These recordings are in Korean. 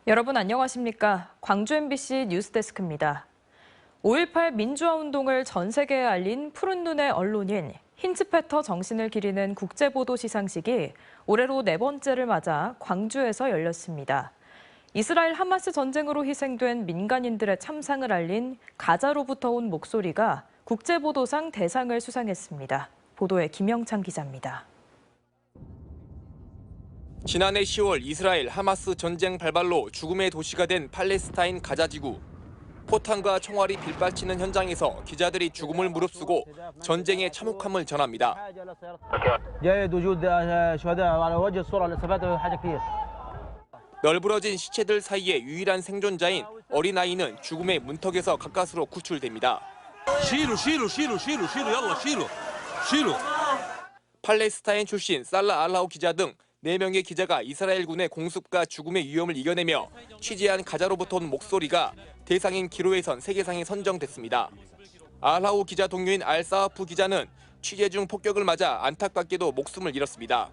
여러분 안녕하십니까? 광주 MBC 뉴스데스크입니다. 5.18 민주화 운동을 전 세계에 알린 푸른 눈의 언론인 힌츠페터 정신을 기리는 국제보도 시상식이 올해로 4번째를 맞아 광주에서 열렸습니다. 이스라엘 하마스 전쟁으로 희생된 민간인들의 참상을 알린 가자로부터 온 목소리가 국제보도상 대상을 수상했습니다. 보도에 김영창 기자입니다. 지난해 10월 이스라엘 하마스 전쟁 발발로 죽음의 도시가 된 팔레스타인 가자지구. 포탄과 총알이 빌받치는 현장에서 기자들이 죽음을 무릅쓰고 전쟁의 참혹함을 전합니다. 널브러진 시체들 사이에 유일한 생존자인 어린아이는 죽음의 문턱에서 가까스로 구출됩니다. 팔레스타인 출신 살라 알라우 기자 등 4명의 기자가 이스라엘군의 공습과 죽음의 위험을 이겨내며 취재한 가자로부터 온 목소리가 대상인 기로에선 세계상에 선정됐습니다. 알라우 기자 동료인 알사하프 기자는 취재 중 폭격을 맞아 안타깝게도 목숨을 잃었습니다.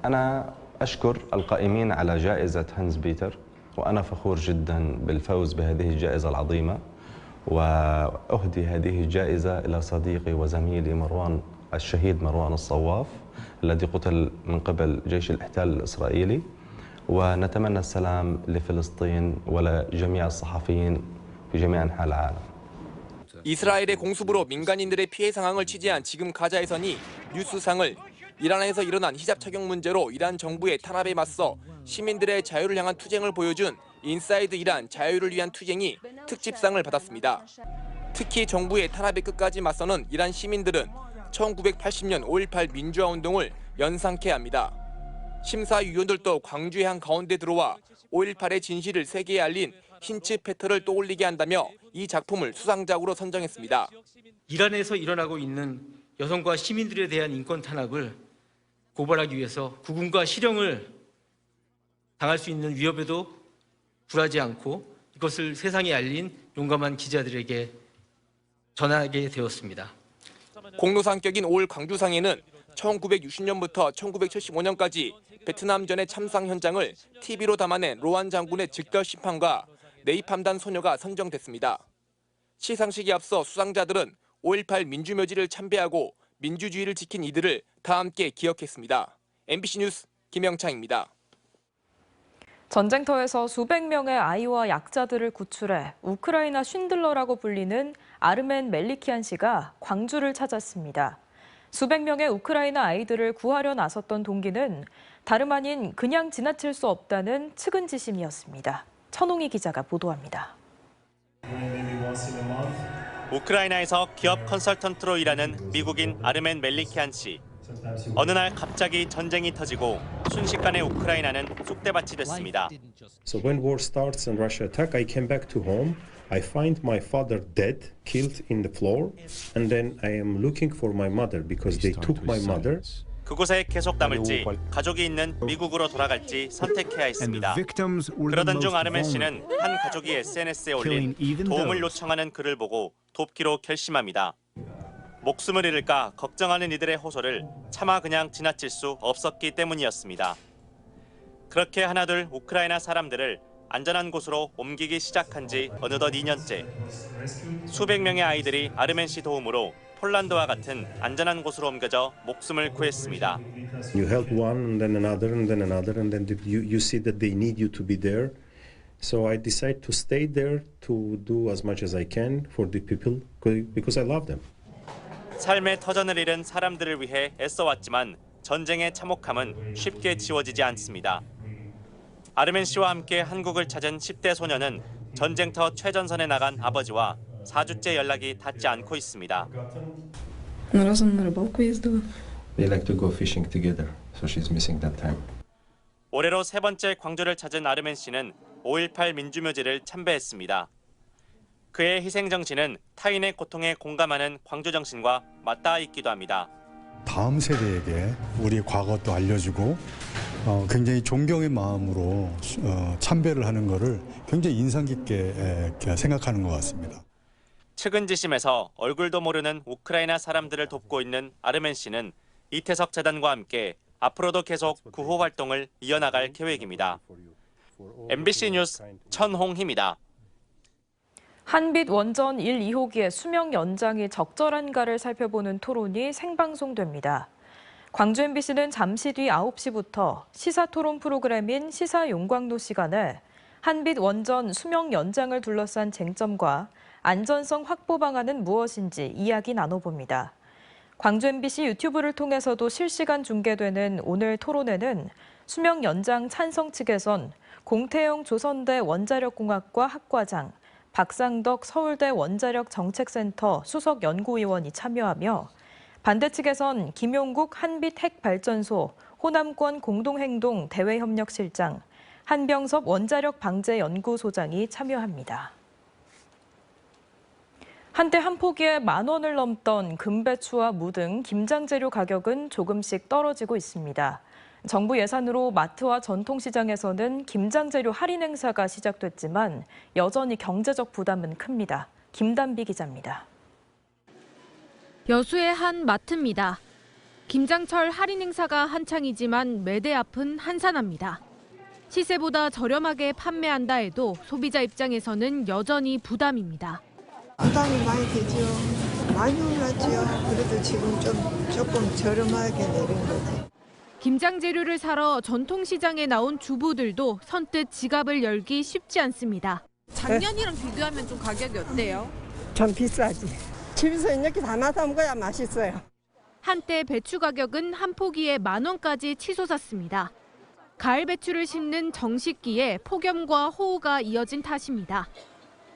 أنا أشكر القائمين على جائزة هانز بيتر وأنا فخور جدا بالفوز بهذه الجائزة العظيمة وأهدي هذه الجائزة إلى صديقي وزميلي الشهيد مروان الصواف الذي قتل من قبل جيش الاحتلال الإسرائيلي ونتمنى السلام لفلسطين ولجميع الصحفيين في جميع أنحاء العالم. 이스라엘의 공습으로 민간인들의 피해 상황을 취재한 지금 가자에서니 뉴스상을 이란에서 일어난 히잡 착용 문제로 이란 정부의 탄압에 맞서 시민들의 자유를 향한 투쟁을 보여준 인사이드 이란 자유를 위한 투쟁이 특집상을 받았습니다. 특히 정부의 탄압에 끝까지 맞서는 이란 시민들은 1980년 5.18 민주화 운동을 연상케 합니다. 심사위원들도 광주의 한 가운데 들어와 5.18의 진실을 세계에 알린 힌츠페터를 떠올리게 한다며 이 작품을 수상작으로 선정했습니다. 이란에서 일어나고 있는 여성과 시민들에 대한 인권 탄압을 고발하기 위해서 구금과 실형을 당할 수 있는 위협에도 굴하지 않고 이것을 세상에 알린 용감한 기자들에게 전하게 되었습니다. 공로상격인 올 광주상에는 1960년부터 1975년까지 베트남전의 참상 현장을 TV로 담아낸 로안 장군의 즉결 심판과 네이팜단 소녀가 선정됐습니다. 시상식에 앞서 수상자들은 5.18 민주묘지를 참배하고 민주주의를 지킨 이들을 다 함께 기억했습니다. MBC 뉴스 김영창입니다. 전쟁터에서 수백 명의 아이와 약자들을 구출해 우크라이나 쉰들러라고 불리는 아르멘 멜리키안 씨가 광주를 찾았습니다. 수백 명의 우크라이나 아이들을 구하려 나섰던 동기는 다름 아닌 그냥 지나칠 수 없다는 측은지심이었습니다. 천홍희 기자가 보도합니다. 우크라이나에서 기업 컨설턴트로 일하는 미국인 아르멘 멜리키안 씨. 어느 날 갑자기 전쟁이 터지고 순식간에 우크라이나는 쑥대밭이 됐습니다. So when war starts and Russia attack, I came back to home. I find my father dead, killed in the floor, and then I am looking for my mother because they took my mother. 그곳에 계속 남을지 가족이 있는 미국으로 돌아갈지 선택해야 했습니다. 그러던 중 아르멘 씨는 한 가족이 SNS에 올린 도움을 요청하는 글을 보고 돕기로 결심합니다. 목숨을 잃을까 걱정하는 이들의 호소를 차마 그냥 지나칠 수 없었기 때문이었습니다. 그렇게 하나둘 우크라이나 사람들을 안전한 곳으로 옮기기 시작한 지 어느덧 2년째. 수백 명의 아이들이 아르멘 씨 도움으로 폴란드와 같은 안전한 곳으로 옮겨져 목숨을 구했습니다. You help one and then another and then another and then you see that they need you to be there. So I decide to stay there to do as much as I can for the people because I love them. 삶의 터전을 잃은 사람들을 위해 애써왔지만 전쟁의 참혹함은 쉽게 지워지지 않습니다. 아르멘 씨와 함께 한국을 찾은 10대 소녀는 전쟁터 최전선에 나간 아버지와 4주째 연락이 닿지 않고 있습니다. разом на рыбалку ездила. They like to go fishing together, so she's missing that time. 올해로 3번째 광주를 찾은 아르멘 씨는 5.18 민주묘지를 참배했습니다. 그의 희생정신은 타인의 고통에 공감하는 광주정신과 맞닿아 있기도 합니다. 다음 세대에게 우리의 과거도 알려주고 굉장히 존경의 마음으로 참배를 하는 것을 굉장히 인상 깊게 생각하는 것 같습니다. 측은지심에서 얼굴도 모르는 우크라이나 사람들을 돕고 있는 아르멘 씨는 이태석 재단과 함께 앞으로도 계속 구호 활동을 이어나갈 계획입니다. MBC 뉴스 천홍희입니다. 한빛 원전 1, 2호기의 수명 연장이 적절한가를 살펴보는 토론이 생방송됩니다. 광주 MBC는 잠시 뒤 9시부터 시사토론 프로그램인 시사용광로 시간에 한빛 원전 수명 연장을 둘러싼 쟁점과 안전성 확보 방안은 무엇인지 이야기 나눠봅니다. 광주 MBC 유튜브를 통해서도 실시간 중계되는 오늘 토론회는 수명 연장 찬성 측에선 공태영 조선대 원자력공학과 학과장, 박상덕 서울대 원자력정책센터 수석 연구위원이 참여하며 반대 측에선 김용국 한빛 핵발전소 호남권 공동행동 대외협력실장, 한병섭 원자력방재연구소장이 참여합니다. 한때 한 포기에 10,000원을 넘던 금배추와 무 등 김장 재료 가격은 조금씩 떨어지고 있습니다. 정부 예산으로 마트와 전통시장에서는 김장 재료 할인 행사가 시작됐지만 여전히 경제적 부담은 큽니다. 김단비 기자입니다. 여수의 한 마트입니다. 김장철 할인 행사가 한창이지만 매대 앞은 한산합니다. 시세보다 저렴하게 판매한다 해도 소비자 입장에서는 여전히 부담입니다. 부담이 많이 되죠. 많이 올랐죠. 그래도 지금 조금 저렴하게 내린 거지. 김장 재료를 사러 전통시장에 나온 주부들도 선뜻 지갑을 열기 쉽지 않습니다. 작년이랑 비교하면 좀 가격이 어때요? 좀 비싸지. 집에서 이렇게 담아서 먹어야 맛있어요. 한때 배추 가격은 한 포기에 10,000원까지 치솟았습니다. 가을 배추를 심는 정식기에 폭염과 호우가 이어진 탓입니다.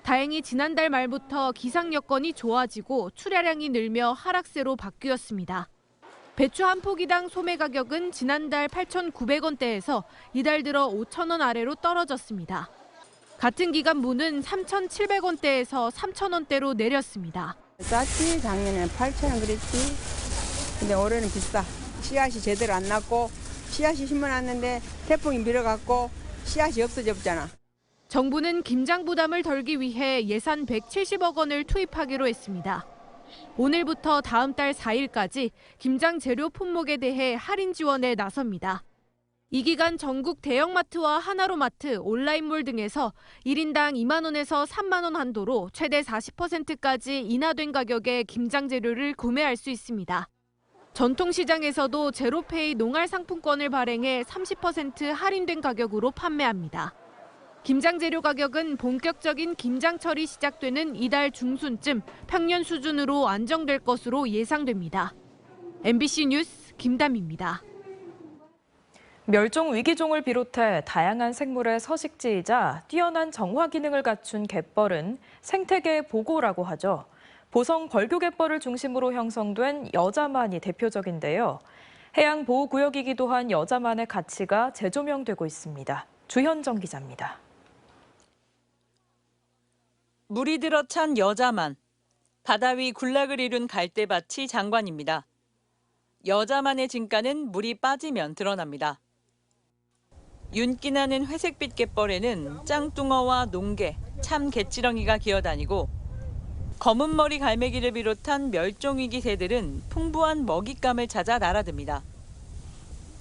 다행히 지난달 말부터 기상 여건이 좋아지고 출하량이 늘며 하락세로 바뀌었습니다. 배추 한 포기당 소매 가격은 지난달 8,900원대에서 이달 들어 5,000원 아래로 떨어졌습니다. 같은 기간 무는 3,700원대에서 3,000원대로 내렸습니다. 쌌지. 작년에는 8,000원 그랬지. 근데 올해는 비싸. 씨앗이 제대로 안 났고 씨앗이 심어놨는데 태풍이 밀어갖고 씨앗이 없어졌잖아. 정부는 김장 부담을 덜기 위해 예산 170억 원을 투입하기로 했습니다. 오늘부터 다음 달 4일까지 김장 재료 품목에 대해 할인 지원에 나섭니다. 이 기간 전국 대형마트와 하나로마트, 온라인몰 등에서 1인당 2만 원에서 3만 원 한도로 최대 40%까지 인하된 가격에 김장 재료를 구매할 수 있습니다. 전통시장에서도 제로페이 농알 상품권을 발행해 30% 할인된 가격으로 판매합니다. 김장 재료 가격은 본격적인 김장철이 시작되는 이달 중순쯤 평년 수준으로 안정될 것으로 예상됩니다. MBC 뉴스 김담입니다. 멸종 위기종을 비롯해 다양한 생물의 서식지이자 뛰어난 정화 기능을 갖춘 갯벌은 생태계의 보고라고 하죠. 보성 벌교갯벌을 중심으로 형성된 여자만이 대표적인데요. 해양보호구역이기도 한 여자만의 가치가 재조명되고 있습니다. 주현정 기자입니다. 물이 들어찬 여자만, 바다 위 군락을 이룬 갈대밭이 장관입니다. 여자만의 진가는 물이 빠지면 드러납니다. 윤기나는 회색빛 갯벌에는 짱뚱어와 농개, 참개치렁이가 기어다니고 검은 머리 갈매기를 비롯한 멸종위기 새들은 풍부한 먹잇감을 찾아 날아듭니다.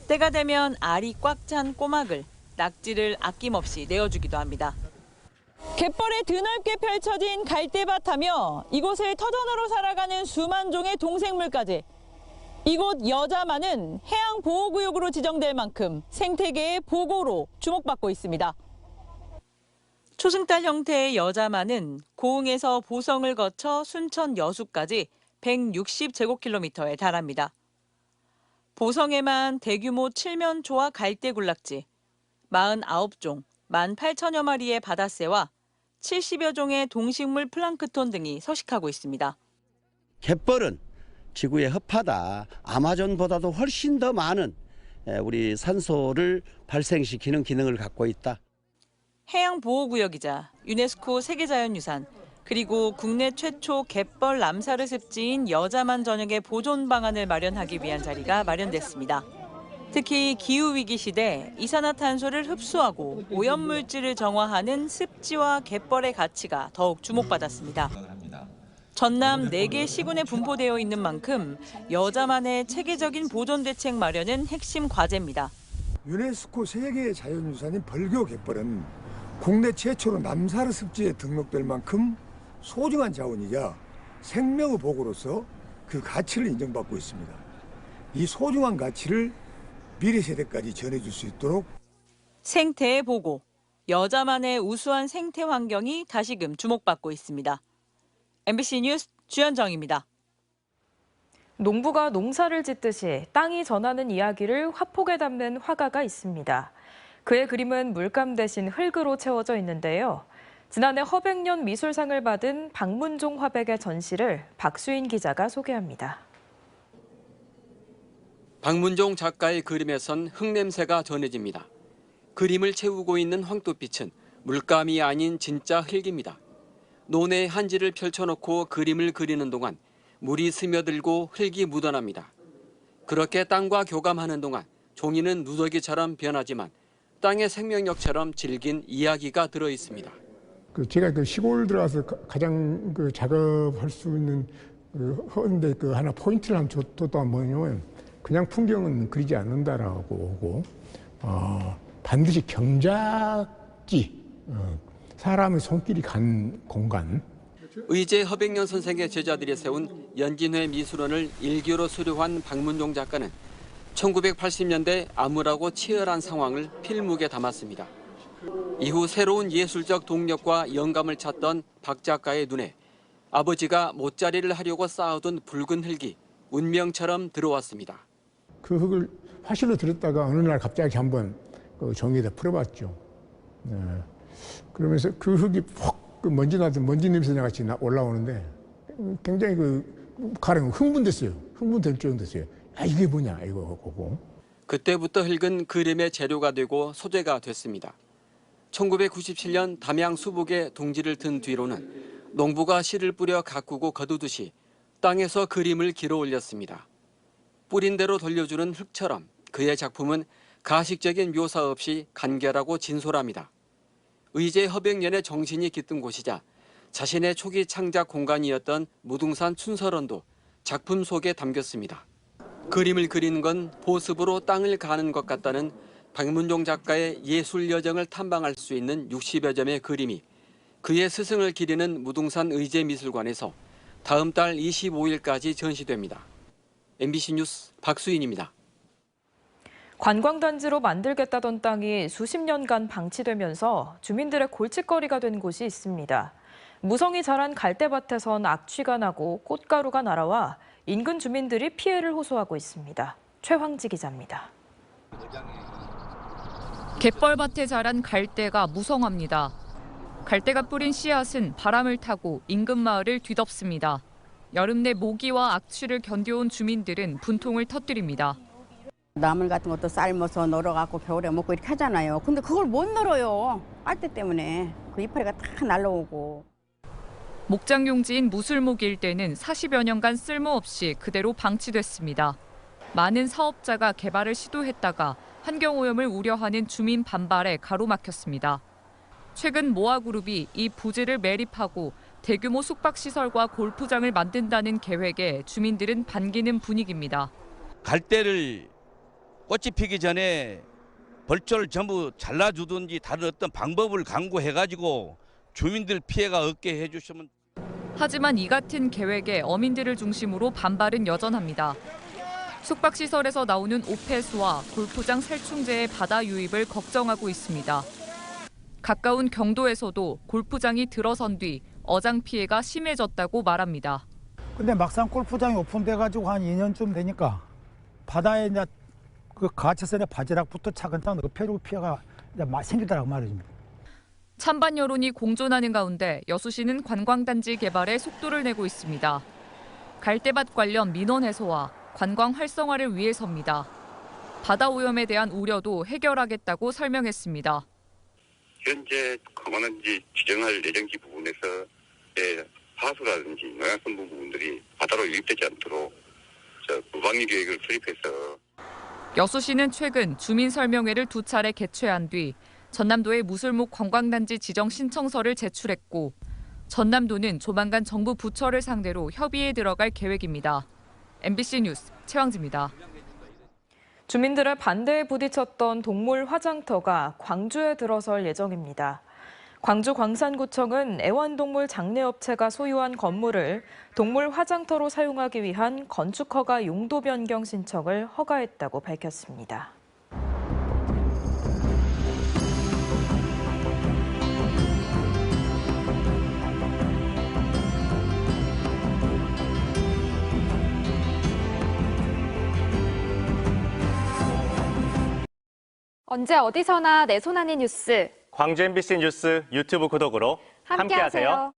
때가 되면 알이 꽉 찬 꼬막을, 낙지를 아낌없이 내어주기도 합니다. 갯벌에 드넓게 펼쳐진 갈대밭하며 이곳을 터전으로 살아가는 수만 종의 동생물까지. 이곳 여자만은 해양보호구역으로 지정될 만큼 생태계의 보고로 주목받고 있습니다. 초승달 형태의 여자만은 고흥에서 보성을 거쳐 순천 여수까지 160제곱킬로미터에 달합니다. 보성에만 대규모 칠면초와 갈대군락지, 49종, 18,000여 마리의 바다새와 70여 종의 동식물 플랑크톤 등이 서식하고 있습니다. 갯벌은 지구의 허파다. 아마존보다도 훨씬 더 많은 우리 산소를 발생시키는 기능을 갖고 있다. 해양보호구역이자 유네스코 세계자연유산, 그리고 국내 최초 갯벌 람사르 습지인 여자만 전역의 보존 방안을 마련하기 위한 자리가 마련됐습니다. 특히 기후위기 시대 이산화탄소를 흡수하고 오염물질을 정화하는 습지와 갯벌의 가치가 더욱 주목받았습니다. 전남 4개 시군에 분포되어 있는 만큼 여자만의 체계적인 보존 대책 마련은 핵심 과제입니다. 유네스코 세계 자연유산인 벌교 갯벌은 국내 최초로 남사르 습지에 등록될 만큼 소중한 자원이자 생명의 보고로서 그 가치를 인정받고 있습니다. 이 소중한 가치를 미래 세대까지 전해줄 수 있도록 생태의 보고, 여자만의 우수한 생태 환경이 다시금 주목받고 있습니다. MBC 뉴스 주현정입니다. 농부가 농사를 짓듯이 땅이 전하는 이야기를 화폭에 담는 화가가 있습니다. 그의 그림은 물감 대신 흙으로 채워져 있는데요. 지난해 허백년 미술상을 받은 박문종 화백의 전시를 박수인 기자가 소개합니다. 박문종 작가의 그림에선 흙냄새가 전해집니다. 그림을 채우고 있는 황토빛은 물감이 아닌 진짜 흙입니다. 논에 한지를 펼쳐놓고 그림을 그리는 동안 물이 스며들고 흙이 묻어납니다. 그렇게 땅과 교감하는 동안 종이는 누더기처럼 변하지만 땅의 생명력처럼 질긴 이야기가 들어 있습니다. 제가 시골 들어와서 가장 작업할 수 있는 하는데 하나 포인트를 한번 줬던 뭐냐면 그냥 풍경은 그리지 않는다라고 하고 반드시 경작지, 사람의 손길이 간 공간. 의제 허백년 선생의 제자들이 세운 연진회 미술원을 일기로 수료한 박문종 작가는 1980년대 암울하고 치열한 상황을 필묵에 담았습니다. 이후 새로운 예술적 동력과 영감을 찾던 박 작가의 눈에 아버지가 못자리를 하려고 쌓아둔 붉은 흙이 운명처럼 들어왔습니다. 그 흙을 화실로 들었다가 어느 날 갑자기 한번 종이에다 풀어봤죠. 그러면서 그 흙이 푹 먼지 나던 먼지 냄새 같이 올라오는데 굉장히 가령 흥분됐어요. 흥분될 정도였어요. 이게 뭐냐 이거 보고. 그때부터 흙은 그림의 재료가 되고 소재가 됐습니다. 1997년 담양 수북에 둥지를 든 뒤로는 농부가 씨를 뿌려 가꾸고 거두듯이 땅에서 그림을 길어 올렸습니다. 뿌린 대로 돌려주는 흙처럼 그의 작품은 가식적인 묘사 없이 간결하고 진솔합니다. 의제 허백년의 정신이 깃든 곳이자 자신의 초기 창작 공간이었던 무등산 춘설원도 작품 속에 담겼습니다. 그림을 그리는 건 보습으로 땅을 가는 것 같다는 박문종 작가의 예술 여정을 탐방할 수 있는 60여 점의 그림이 그의 스승을 기리는 무등산 의제미술관에서 다음 달 25일까지 전시됩니다. MBC 뉴스 박수인입니다. 관광단지로 만들겠다던 땅이 수십 년간 방치되면서 주민들의 골칫거리가 된 곳이 있습니다. 무성이 자란 갈대밭에선 악취가 나고 꽃가루가 날아와 인근 주민들이 피해를 호소하고 있습니다. 최황지 기자입니다. 갯벌밭에 자란 갈대가 무성합니다. 갈대가 뿌린 씨앗은 바람을 타고 인근 마을을 뒤덮습니다. 여름 내 모기와 악취를 견뎌온 주민들은 분통을 터뜨립니다. 나물 같은 것도 삶아서 널어갖고 겨울에 먹고 이렇게 하잖아요. 근데 그걸 못 널어요. 빨대 때문에. 그 이파리가 다 날라오고. 목장 용지인 무술목 일대는 40여 년간 쓸모없이 그대로 방치됐습니다. 많은 사업자가 개발을 시도했다가 환경오염을 우려하는 주민 반발에 가로막혔습니다. 최근 모아그룹이 이 부지를 매립하고 대규모 숙박시설과 골프장을 만든다는 계획에 주민들은 반기는 분위기입니다. 갈대를 꽃이 피기 전에 벌초를 전부 잘라주든지 다른 어떤 방법을 강구해가지고 주민들 피해가 없게 해주시면. 하지만 이 같은 계획에 어민들을 중심으로 반발은 여전합니다. 숙박시설에서 나오는 오폐수와 골프장 살충제의 바다 유입을 걱정하고 있습니다. 가까운 경도에서도 골프장이 들어선 뒤 어장 피해가 심해졌다고 말합니다. 근데 막상 골프장이 오픈돼가지고 한 2년쯤 되니까 바다에 이제 그 가채선의 바지락부터 차근차근 엎혀지고 피해가 이제 생기더라고 말입니다. 찬반 여론이 공존하는 가운데 여수시는 관광단지 개발에 속도를 내고 있습니다. 갈대밭 관련 민원 해소와 관광 활성화를 위해서입니다. 바다 오염에 대한 우려도 해결하겠다고 설명했습니다. 현재 관광단지 지정할 예정지 부분에서의 하수라든지 농약성 부분들이 바다로 유입되지 않도록 무방류 계획을 수립해서 여수시는 최근 주민설명회를 2차례 개최한 뒤 전남도에 무술목 관광단지 지정 신청서를 제출했고 전남도는 조만간 정부 부처를 상대로 협의에 들어갈 계획입니다. MBC 뉴스 최왕지입니다. 주민들의 반대에 부딪혔던 동물 화장터가 광주에 들어설 예정입니다. 광주 광산구청은 애완동물 장례업체가 소유한 건물을 동물 화장터로 사용하기 위한 건축허가 용도 변경 신청을 허가했다고 밝혔습니다. 언제 어디서나 내 손 안의 뉴스. 광주 MBC 뉴스 유튜브 구독으로 함께하세요.